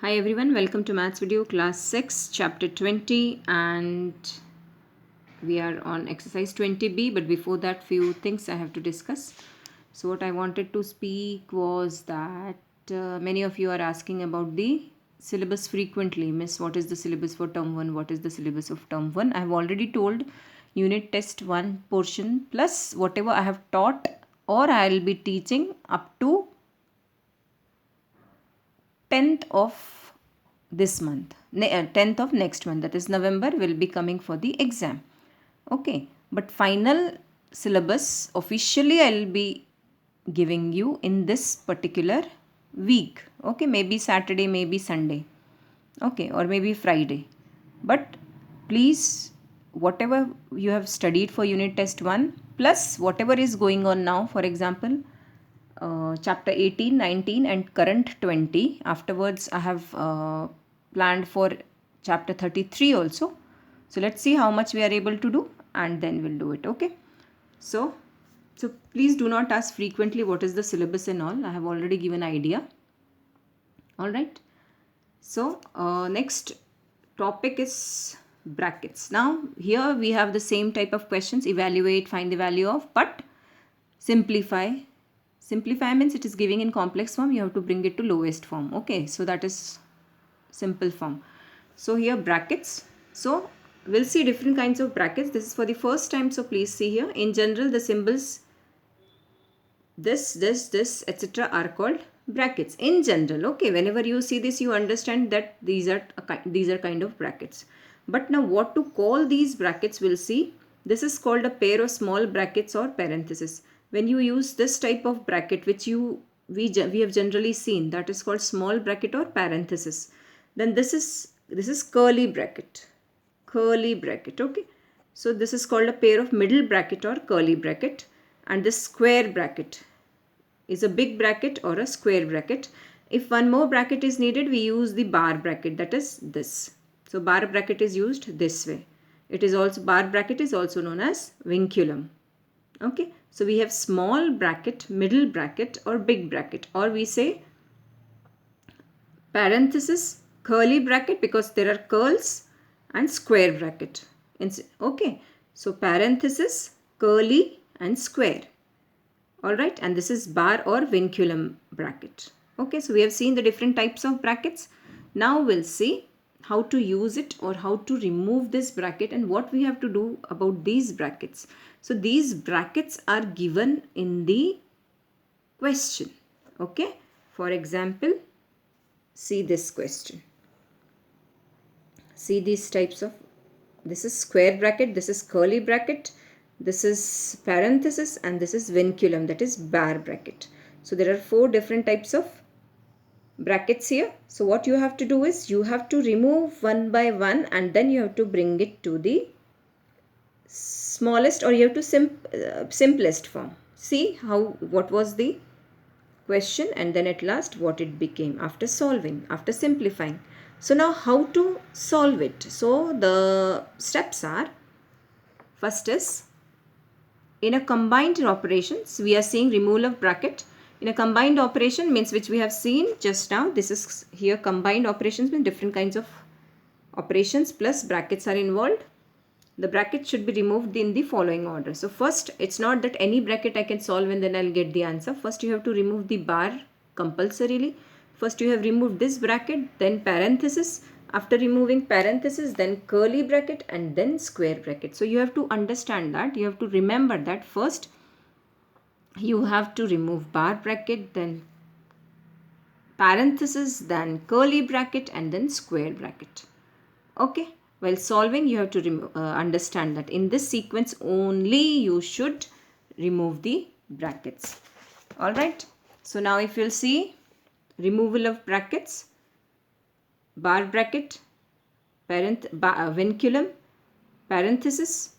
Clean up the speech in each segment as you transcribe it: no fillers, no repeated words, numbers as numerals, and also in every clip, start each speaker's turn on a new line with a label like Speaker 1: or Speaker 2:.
Speaker 1: Hi everyone, welcome to Maths Video Class 6, Chapter 20, and we are on exercise 20b. But before that, few things I have to discuss. So what I wanted to speak was that many of you are asking about the syllabus frequently. Miss, what is the syllabus for term 1? What is the syllabus of term 1? I have already told unit test 1 portion plus whatever I have taught or I will be teaching up to 10th of this month, 10th of next month, that is November, will be coming for the exam. Okay, but final syllabus officially I will be giving you in this particular week. Okay, maybe Saturday, maybe Sunday, okay, or maybe Friday. But please, whatever you have studied for unit test 1 plus whatever is going on now, for example, chapter 18, 19 and current 20. Afterwards I have planned for chapter 33 also. So let's see how much we are able to do and then we'll do it. Okay, so please do not ask frequently what is the syllabus and all. I have already given idea. All right, so next topic is brackets. Now here we have the same type of questions: evaluate, find the value of, but simplify. Simplify means it is giving in complex form, you have to bring it to lowest form. Okay, so that is simple form. So here brackets. So we'll see different kinds of brackets. This is for the first time, so please see here. In general, the symbols this etc are called brackets in general. Okay, whenever you see this, you understand that these are kind of brackets. But now what to call these brackets, we'll see. This is called a pair of small brackets or parenthesis. When you use this type of bracket, which we have generally seen, that is called small bracket or parenthesis. Then this is curly bracket. Curly bracket. Okay, so this is called a pair of middle bracket or curly bracket. And this square bracket is a big bracket or a square bracket. If one more bracket is needed, we use the bar bracket, that is this. So bar bracket is used this way. It is also, bar bracket is also known as vinculum. Okay, so we have small bracket, middle bracket or big bracket, or we say parenthesis, curly bracket because there are curls, and square bracket. Okay, so parenthesis, curly and square. Alright, and this is bar or vinculum bracket. Okay, so we have seen the different types of brackets. Now we'll see how to use it or how to remove this bracket and what we have to do about these brackets. So these brackets are given in the question. Okay, for example, see this question. See these types of, this is square bracket, this is curly bracket, this is parenthesis, and this is vinculum, that is bar bracket. So there are 4 different types of brackets here. So what you have to do is you have to remove one by one and then you have to bring it to the smallest, or you have to simplest form. See how, what was the question and then at last what it became after solving, after simplifying. So now how to solve it? So the steps are, first is, in a combined operations, we are seeing removal of bracket. In a combined operation means, which we have seen just now, this is here combined operations means different kinds of operations plus brackets are involved. The bracket should be removed in the following order. So first, it's not that any bracket I can solve and then I'll get the answer. First you have to remove the bar compulsorily. First you have removed this bracket, then parenthesis. After removing parenthesis, then curly bracket and then square bracket. So you have to understand that, you have to remember that first you have to remove bar bracket, then parenthesis, then curly bracket and then square bracket. Okay, while solving you have to understand that in this sequence only you should remove the brackets. Alright, so now if you'll see, removal of brackets, bar bracket, vinculum, parenthesis,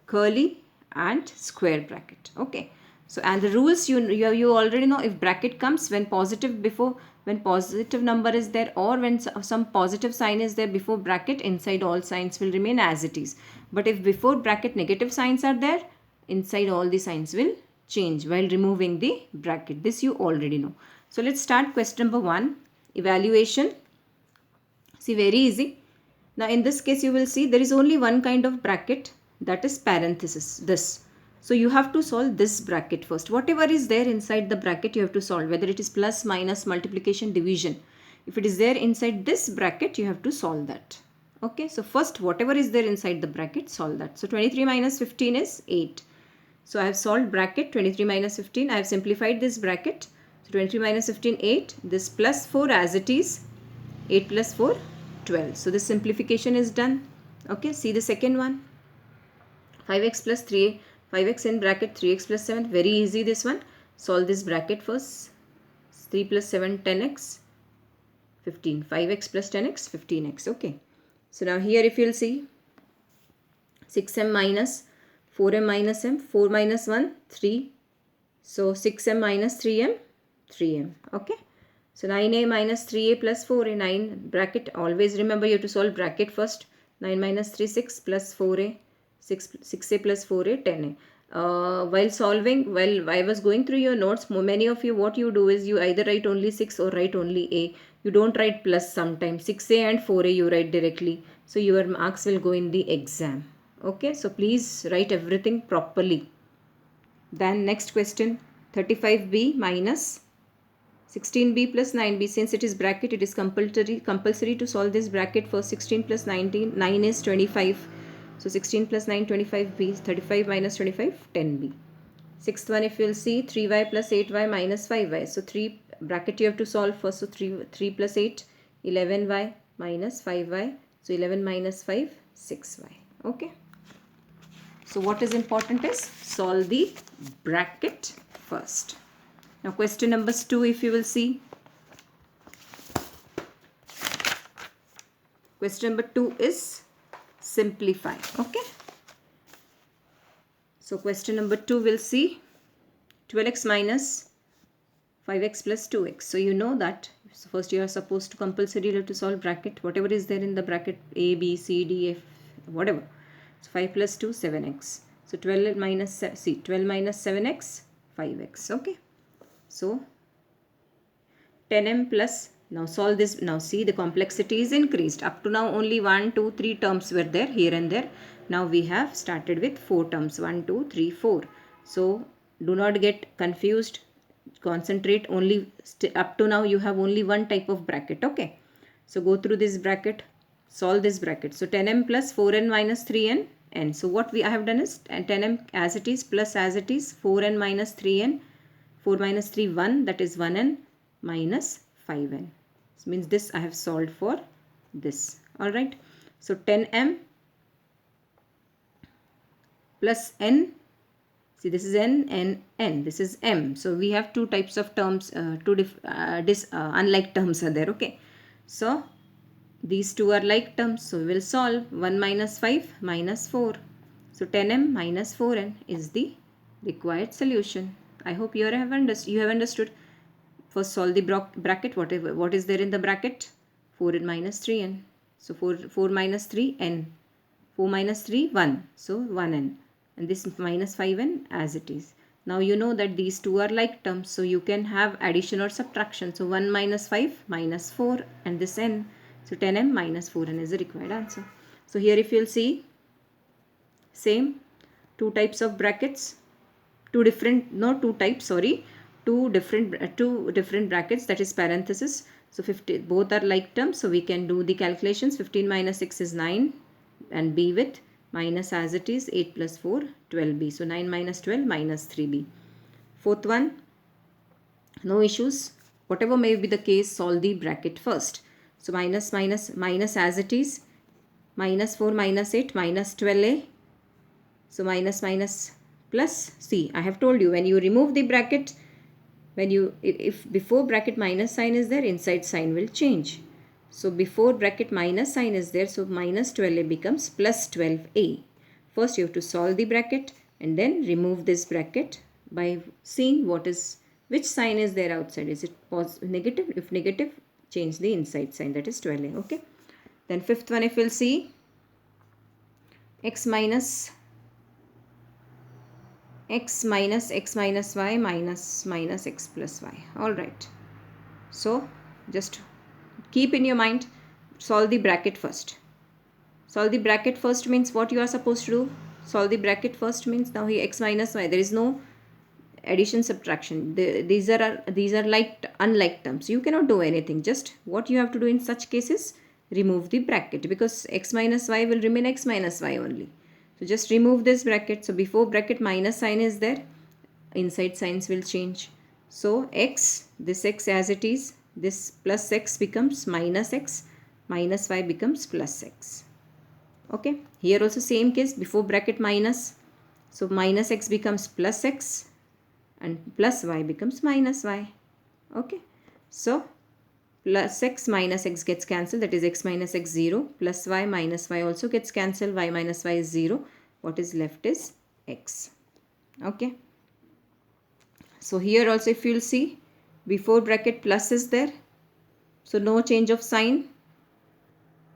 Speaker 1: curly and square bracket. Okay, so and the rules you already know. If bracket comes when positive before, when positive number is there, or when some positive sign is there before bracket, inside all signs will remain as it is. But if before bracket negative signs are there, inside all the signs will change while removing the bracket. This you already know. So let's start question number 1, evaluation. See, very easy. Now in this case you will see there is only one kind of bracket, that is parenthesis, this. So you have to solve this bracket first. Whatever is there inside the bracket you have to solve, whether it is plus, minus, multiplication, division. If it is there inside this bracket you have to solve that. Okay, so first whatever is there inside the bracket, solve that. So 23 minus 15 is 8. So I have solved bracket 23 minus 15. I have simplified this bracket. So 23 minus 15, 8. This plus 4 as it is. 8 plus 4, 12. So this simplification is done. Okay, see the second one. 5x plus 3, 5x in bracket 3x plus 7. Very easy this one. Solve this bracket first. 3 plus 7, 10x, 15. 5x plus 10x, 15x. Okay. So now here if you'll see 6m minus 4m minus m, 4 minus 1, 3. So 6m minus 3m, 3m. Okay. So 9a minus 3a plus 4a, 9 bracket. Always remember you have to solve bracket first. 9 minus 3, 6 plus 4a, 6a plus 4a, 10a. While solving, while I was going through your notes, many of you, what you do is you either write only 6 or write only a. You don't write plus sometimes. 6a and 4a you write directly. So your marks will go in the exam. Okay, so please write everything properly. Then next question, 35b minus 16b plus 9b. Since it is bracket, it is compulsory to solve this bracket for 16 plus 19. 9 is 25. So 16 plus 9, 25b. 35 minus 25, 10b. Sixth one, if you will see 3y plus 8y minus 5y. So 3 bracket you have to solve first. So 3 plus 8, 11y minus 5y. So 11 minus 5, 6y. Okay. So what is important is solve the bracket first. Now question number 2, if you will see. Question number 2 is simplify. Okay. So question number 2 will see 12x minus 5x plus 2x. So you know that. So first you are supposed to compulsorily to solve bracket. Whatever is there in the bracket, a, b, c, d, f, whatever. So 5 plus 2, 7x. So 12 minus 7x, 5x. Okay. So 10m plus, now solve this. Now see the complexity is increased. Up to now only 1, 2, 3 terms were there here and there. Now we have started with 4 terms. 1, 2, 3, 4. So do not get confused. Concentrate only. Up to now you have only one type of bracket. Okay. So go through this bracket. Solve this bracket. So 10m plus 4n minus 3n n. So what I have done is 10m as it is plus as it is 4n minus 3n. 4 minus 3, 1, that is 1n minus 5n. This means this I have solved for this. Alright. So 10m plus n. See, this is n and n. This is m. So we have two types of terms, unlike terms are there. Okay. So these two are like terms. So we will solve 1 minus 5 minus 4. So 10m minus 4n is the required solution. I hope you have understood. First solve the bracket. What is there in the bracket? 4n minus 3n. So 4 minus 3 n. 4 minus 3 1. So 1n. And this minus 5n as it is. Now you know that these two are like terms. So you can have addition or subtraction. So 1 minus 5 minus 4 and this n. So 10m minus 4n is the required answer. So here if you'll see, same, two types of brackets. Two different brackets, that is parenthesis. So 50, both are like terms. So we can do the calculations. 15 minus 6 is 9 and b with minus as it is 8 plus 4, 12b. So 9 minus 12 minus 3b. Fourth one, no issues. Whatever may be the case, solve the bracket first. So minus as it is, minus 4 minus 8 minus 12a. So minus plus, see, I have told you when you remove the bracket, if before bracket minus sign is there, inside sign will change. So before bracket minus sign is there, so minus 12a becomes plus 12a. First you have to solve the bracket and then remove this bracket by seeing which sign is there outside. Is it negative? If negative, change the inside sign, that is 12a. Okay. Then fifth one, if we'll see x minus x minus y minus x plus y. All right. So just keep in your mind solve the bracket first. Solve the bracket first means what you are supposed to do? Solve the bracket first means now here x minus y. There is no addition subtraction. These are like unlike terms. You cannot do anything. Just what you have to do in such cases, remove the bracket, because x minus y will remain x minus y only. So just remove this bracket. So before bracket minus sign is there, inside signs will change. So x, this x as it is, this plus x becomes minus x, minus y becomes plus x. Okay, here also same case, before bracket minus, so minus x becomes plus x and plus y becomes minus y. Okay, so plus x minus x gets cancelled, that is x minus x 0, plus y minus y also gets cancelled, y minus y is 0. What is left is x. Okay, so here also if you will see, before bracket plus is there, so no change of sign.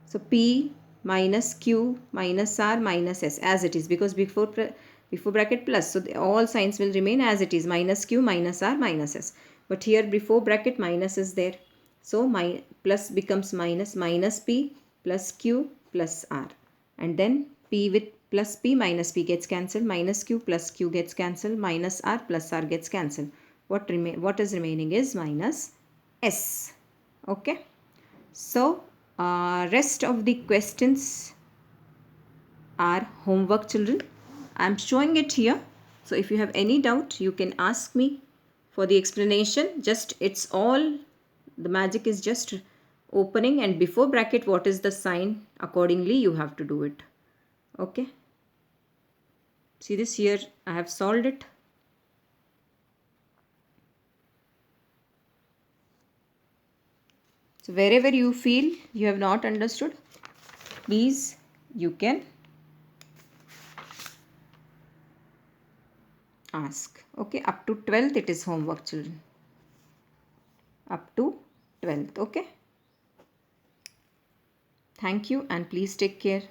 Speaker 1: So p minus q minus r minus s as it is, because before bracket plus, so all signs will remain as it is, minus q minus r minus s. But here before bracket minus is there, so my plus becomes minus, minus p plus q plus r, and then p with plus p minus p gets cancelled, minus q plus q gets cancelled, minus r plus r gets cancelled. What is remaining is minus s. Okay, so rest of the questions are homework, children. I am showing it here. So if you have any doubt, you can ask me for the explanation. Just it's all, the magic is just opening, and before bracket what is the sign, accordingly you have to do it. Okay. See this here, I have solved it. So wherever you feel you have not understood, please you can ask. Okay, up to 12th it is homework, children. Up to 12th. Okay. Thank you and please take care.